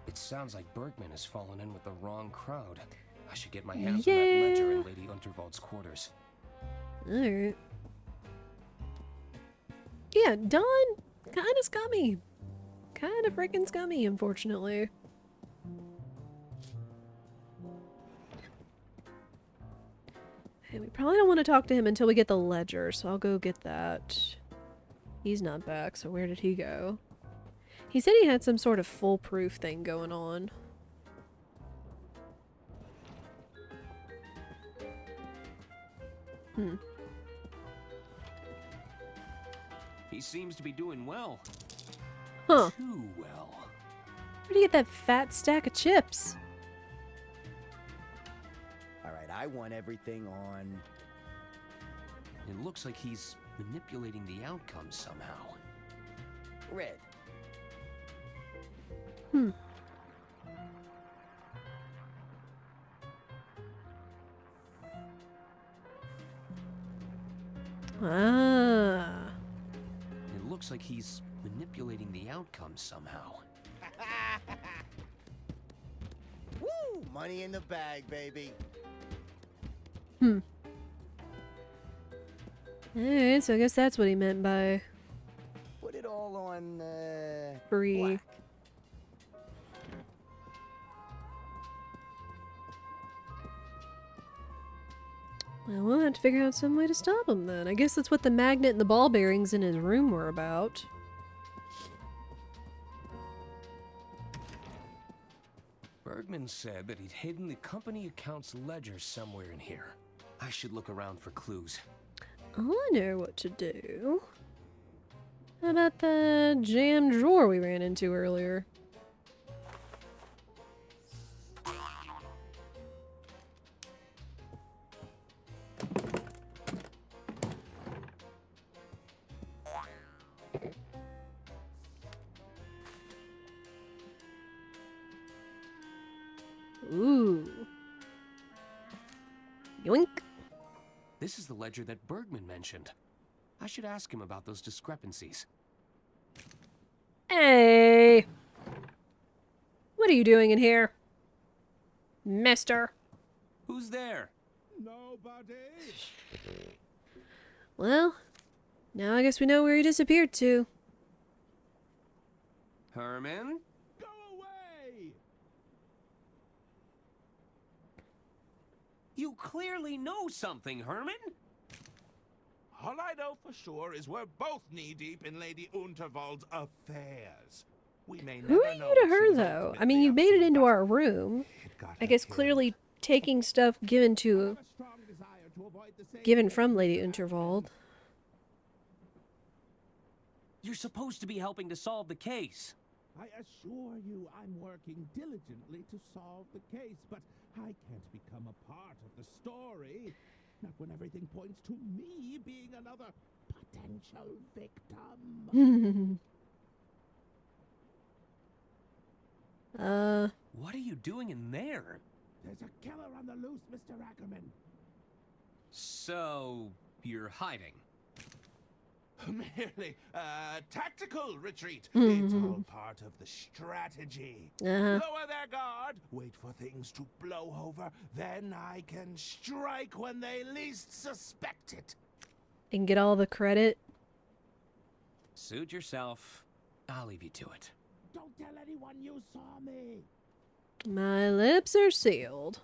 It sounds like Bergman has fallen in with the wrong crowd. I should get my hands on that ledger in Lady Unterwald's quarters. Alright. Yeah, Don, kind of scummy. Kind of freaking scummy, unfortunately. Hey, we probably don't want to talk to him until we get the ledger, so I'll go get that. He's not back, so where did he go? He said he had some sort of foolproof thing going on. He seems to be doing well. Huh. Too well. Where'd you get that fat stack of chips? All right, I want everything on. It looks like he's manipulating the outcome somehow. Red. Ah. It looks like he's manipulating the outcome somehow. Woo! Money in the bag, baby. Alright, so I guess that's what he meant by Put it all on free. black. Well, we'll have to figure out some way to stop him then. I guess that's what the magnet and the ball bearings in his room were about. Bergman said that he'd hidden the company account's ledger somewhere in here. I should look around for clues. I know what to do. How about the jam drawer we ran into earlier? Ooh. Yoink. This is the ledger that Bergman mentioned. I should ask him about those discrepancies. Hey! What are you doing in here? Mister? Who's there? Nobody. Well, now I guess we know where he disappeared to. Herman? Go away. You clearly know something, Herman! All I know for sure is we're both knee-deep in Lady Unterwald's affairs. We may Who never are know you to what her, she's though? I ultimately mean, you up made to, it into but our room. it got I her guess killed. clearly taking stuff given from Lady Unterwald. You're supposed to be helping to solve the case. I assure you I'm working diligently to solve the case, but I can't become a part of the story. Not when everything points to me being another potential victim. What are you doing in there? There's a killer on the loose, Mr. Ackerman. So, you're hiding. Merely a tactical retreat. It's all part of the strategy. Lower their guard, wait for things to blow over, then I can strike when they least suspect it. And get all the credit. Suit yourself. I'll leave you to it. Don't tell anyone you saw me. My lips are sealed.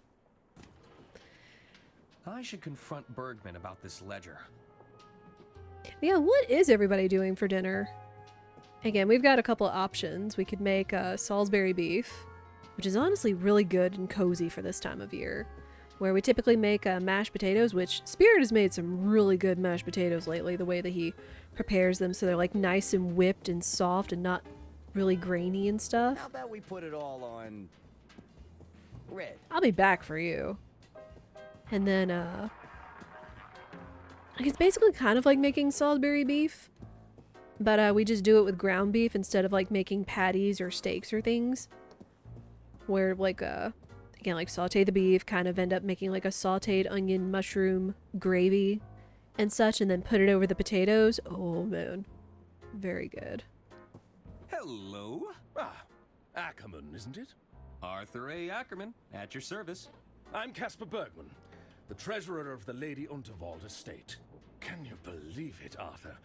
I should confront Bergman about this ledger. Yeah, what is everybody doing for dinner? Again, we've got a couple of options. We could make Salisbury beef, which is honestly really good and cozy for this time of year. Where we typically make mashed potatoes, which Spirit has made some really good mashed potatoes lately, the way that he prepares them so they're like nice and whipped and soft and not really grainy and stuff. How about we put it all on red? I'll be back for you. And then, like, it's basically kind of like making Salisbury beef, but we just do it with ground beef instead of like making patties or steaks or things. Where like again, like saute the beef, kind of end up making like a sauteed onion mushroom gravy and such, and then put it over the potatoes. Oh man, very good. Hello. Ah, Ackerman, isn't it? Arthur A Ackerman, at your service. I'm Caspar Bergman, the treasurer of the Lady Unterwald estate. Can you believe it, Arthur?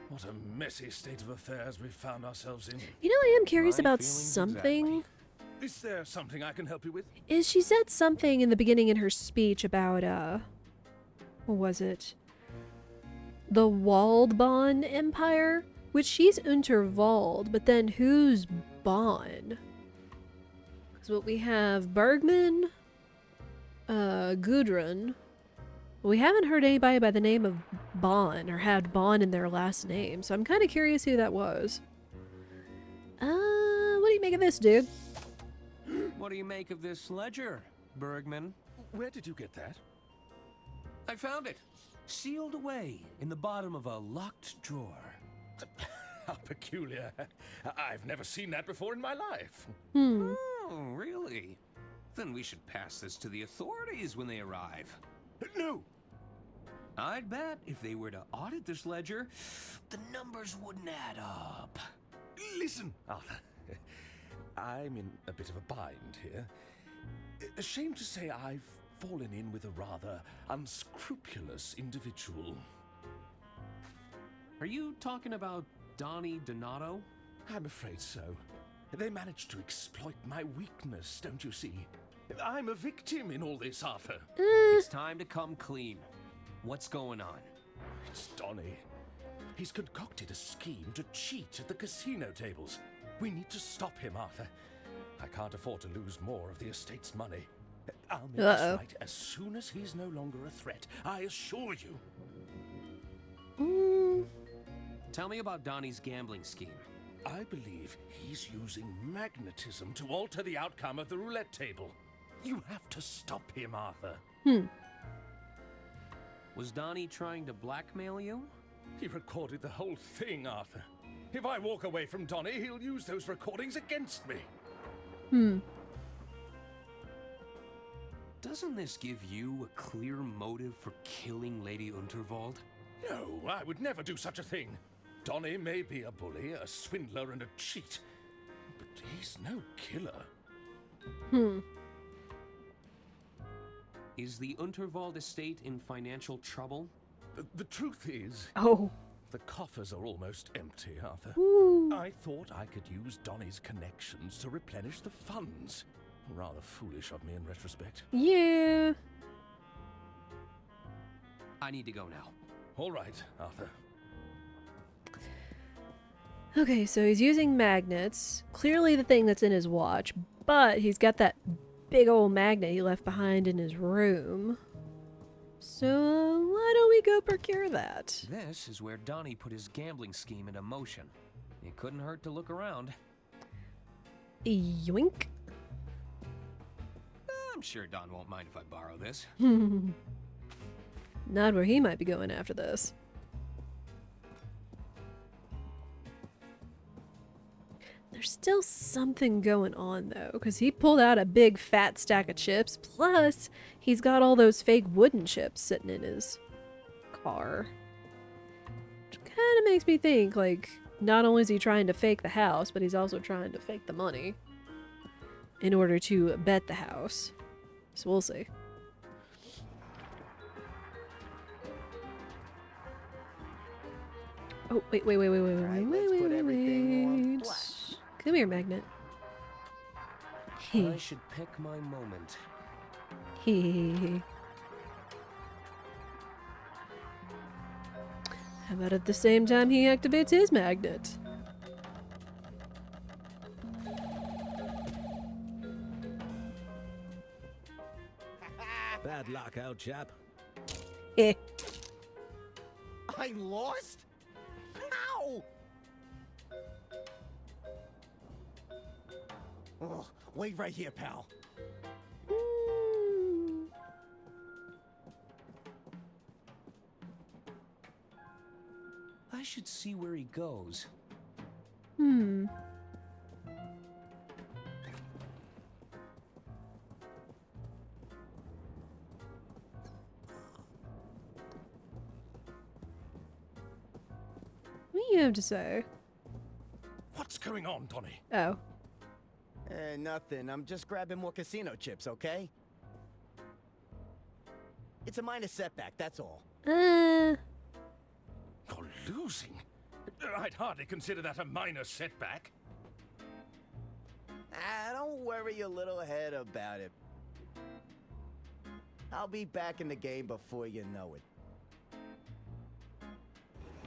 What a messy state of affairs we've found ourselves in. You know, I am curious My about feelings something. exactly. Is there something I can help you with? Is she said something in the beginning in her speech about, what was it? The Waldbahn Empire? Which she's Unterwald, but then who's Bonn? Because what we have, Bergman, Gudrun. We haven't heard anybody by the name of Bonn, or had Bonn in their last name, so I'm kind of curious who that was. What do you make of this, dude? What do you make of this ledger, Bergman? Where did you get that? I found it, sealed away in the bottom of a locked drawer. How peculiar. I've never seen that before in my life. Oh, really? Then we should pass this to the authorities when they arrive. No! I'd bet if they were to audit this ledger, the numbers wouldn't add up. Listen, Arthur. I'm in a bit of a bind here. Ashamed to say I've fallen in with a rather unscrupulous individual. Are you talking about Donnie Donato? I'm afraid so. They managed to exploit my weakness, don't you see? I'm a victim in all this, Arthur. It's time to come clean. What's going on? It's Donnie. He's concocted a scheme to cheat at the casino tables. We need to stop him, Arthur. I can't afford to lose more of the estate's money. I'll make this right as soon as he's no longer a threat, I assure you. Tell me about Donnie's gambling scheme. I believe he's using magnetism to alter the outcome of the roulette table. You have to stop him, Arthur. Was Donnie trying to blackmail you? He recorded the whole thing, Arthur. If I walk away from Donnie, he'll use those recordings against me. Doesn't this give you a clear motive for killing Lady Unterwald? No, I would never do such a thing. Donnie may be a bully, a swindler, and a cheat, but he's no killer. Is the Unterwald estate in financial trouble? The truth is... the coffers are almost empty, Arthur. I thought I could use Donnie's connections to replenish the funds. Rather foolish of me in retrospect. Yeah. I need to go now. All right, Arthur. Okay, so he's using magnets. Clearly the thing that's in his watch, but he's got that big old magnet he left behind in his room. So why don't we go procure that? This is where Donnie put his gambling scheme into motion. It couldn't hurt to look around. Yoink. I'm sure Don won't mind if I borrow this. Not where he might be going after this. There's still something going on though, because he pulled out a big fat stack of chips, plus he's got all those fake wooden chips sitting in his car. Which kind of makes me think, like, not only is he trying to fake the house, but he's also trying to fake the money in order to bet the house. So we'll see. Oh, wait. Come here, Magnet. I should pick my moment. How about at the same time he activates his magnet? Bad luck, old chap. Eh. I lost? How? Oh, wait right here, pal. I should see where he goes. Hmm. What do you have to say? What's going on, Donnie? Oh. Nothing. I'm just grabbing more casino chips, okay? It's a minor setback, that's all. You're losing? I'd hardly consider that a minor setback. Don't worry your little head about it. I'll be back in the game before you know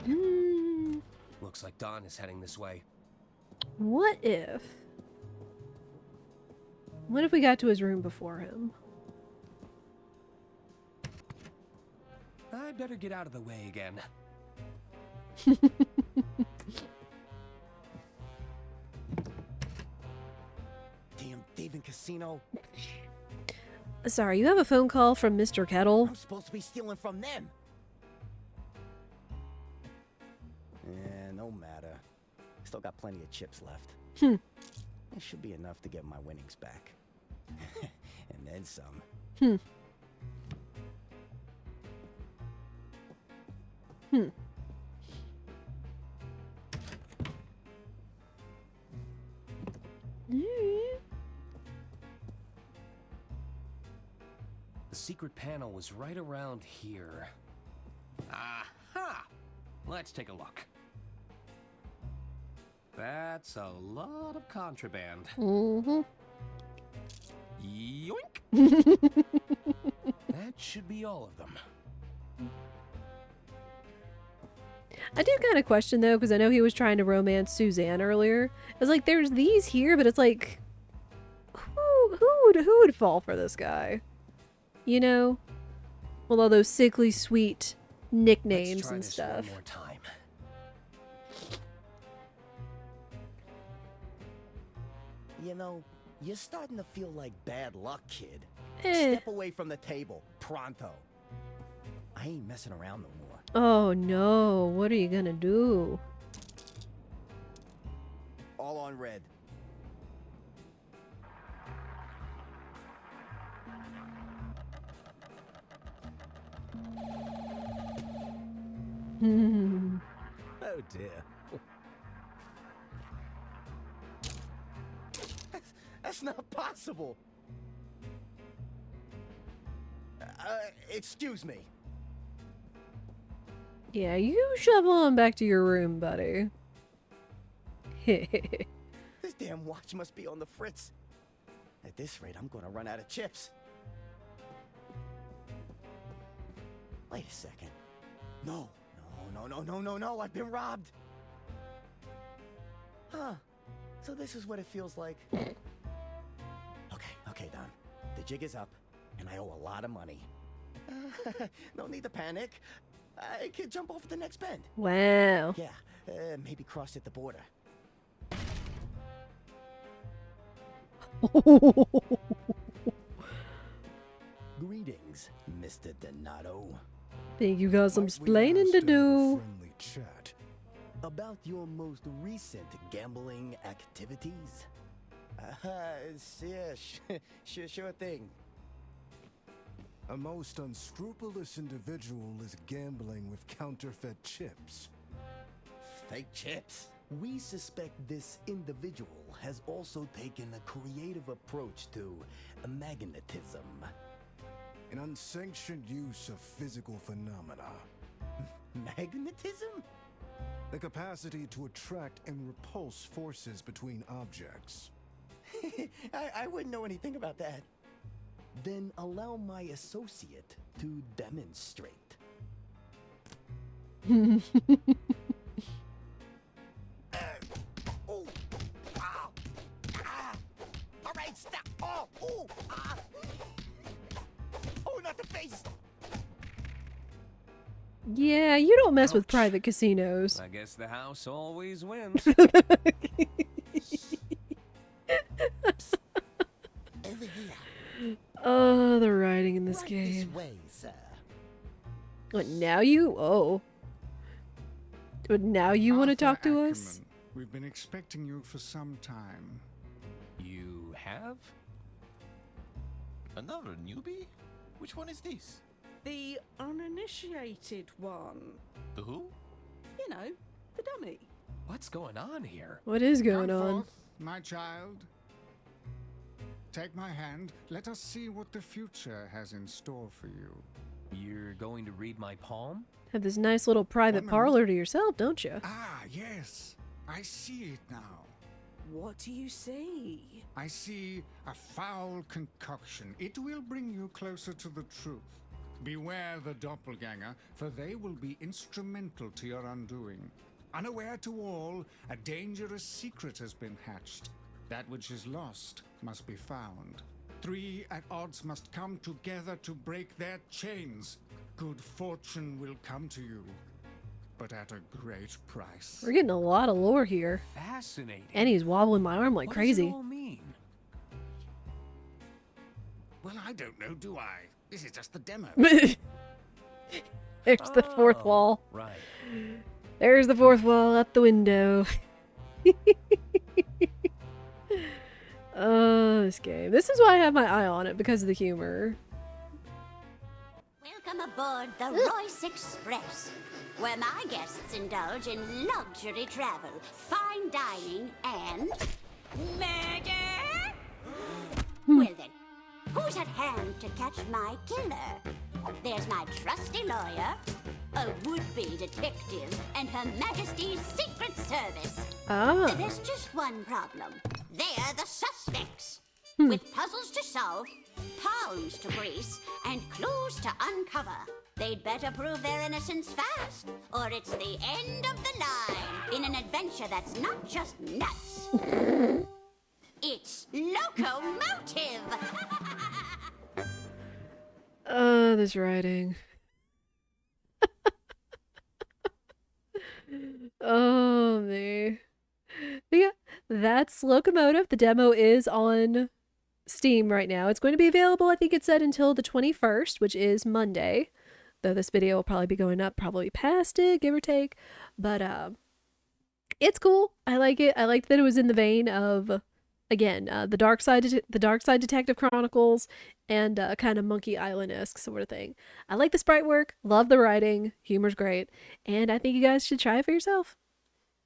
it. Looks like Don is heading this way. What if we got to his room before him? I better get out of the way again. Damn thieving casino. Sorry, you have a phone call from Mr. Kettle? I'm supposed to be stealing from them. No matter. Still got plenty of chips left. It should be enough to get my winnings back. And then some. The secret panel was right around here. Aha! Let's take a look. That's a lot of contraband. Mm-hmm. Yoink! That should be all of them. I did kind of question, though, because I know he was trying to romance Suzanne earlier. It was like, there's these here, but it's like, who would fall for this guy? You know? With all those sickly sweet nicknames and stuff. One more time. You know, you're starting to feel like bad luck, kid. Eh. Step away from the table, pronto. I ain't messing around no more. Oh no, what are you gonna do? All on red. Oh dear. That's not possible. Excuse me. Yeah, you shovel on back to your room, buddy. This damn watch must be on the fritz. At this rate, I'm gonna run out of chips. Wait a second. No, I've been robbed. Huh. So this is what it feels like. Okay, Don. The jig is up, and I owe a lot of money. No need to panic. I could jump off the next bend. Wow. Yeah, maybe cross at the border. Greetings, Mr. Donato. Think you got some splaining to do. Friendly chat. About your most recent gambling activities? Yeah, sure thing. A most unscrupulous individual is gambling with counterfeit chips. Fake chips? We suspect this individual has also taken a creative approach to magnetism. An unsanctioned use of physical phenomena. Magnetism? The capacity to attract and repulse forces between objects. I wouldn't know anything about that. Then allow my associate to demonstrate. All right, stop. Oh, not the face. Yeah, you don't mess with private casinos. I guess the house always wins. Over here. Oh, the writing in this Right game. This way, sir. What, now you? Oh. But now you want to Arthur talk to Ackerman. us? We've been expecting you for some time. You have? Another newbie? Which one is this? The uninitiated one. The who? You know, the dummy. What's going on here? What is going Come on? forth, my child. Take my hand. Let us see what the future has in store for you. You're going to read my palm? Have this nice little private parlor to yourself, don't you? Ah, yes. I see it now. What do you see? I see a foul concoction. It will bring you closer to the truth. Beware the doppelganger, for they will be instrumental to your undoing. Unaware to all, a dangerous secret has been hatched. That which is lost must be found. 3 at odds must come together to break their chains. Good fortune will come to you, but at a great price. We're getting a lot of lore here. Fascinating. And he's wobbling my arm like crazy. What does it all mean? Well, I don't know, do I? This is just the demo. There's the fourth wall. Right. There's the fourth wall out the window. Oh, this game. This is why I have my eye on it, because of the humor. Welcome aboard the Royce Express, where my guests indulge in luxury travel, fine dining, and murder. Well then, who's at hand to catch my killer? There's my trusty lawyer, a would-be detective, and Her Majesty's Secret Service. Ah. There's just one problem. They're the suspects. With puzzles to solve, palms to grease, and clues to uncover. They'd better prove their innocence fast, or it's the end of the line in an adventure that's not just nuts. It's Loco Motive! This writing. Oh, me. But yeah, that's Loco Motive. The demo is on Steam right now. It's going to be available, I think it said, until the 21st, which is Monday. Though this video will probably be going up probably past it, give or take. But it's cool. I like it. I liked that it was in the vein of, again, the Darkside Detective Chronicles and kind of Monkey Island-esque sort of thing. I like the sprite work, love the writing, humor's great, and I think you guys should try it for yourself.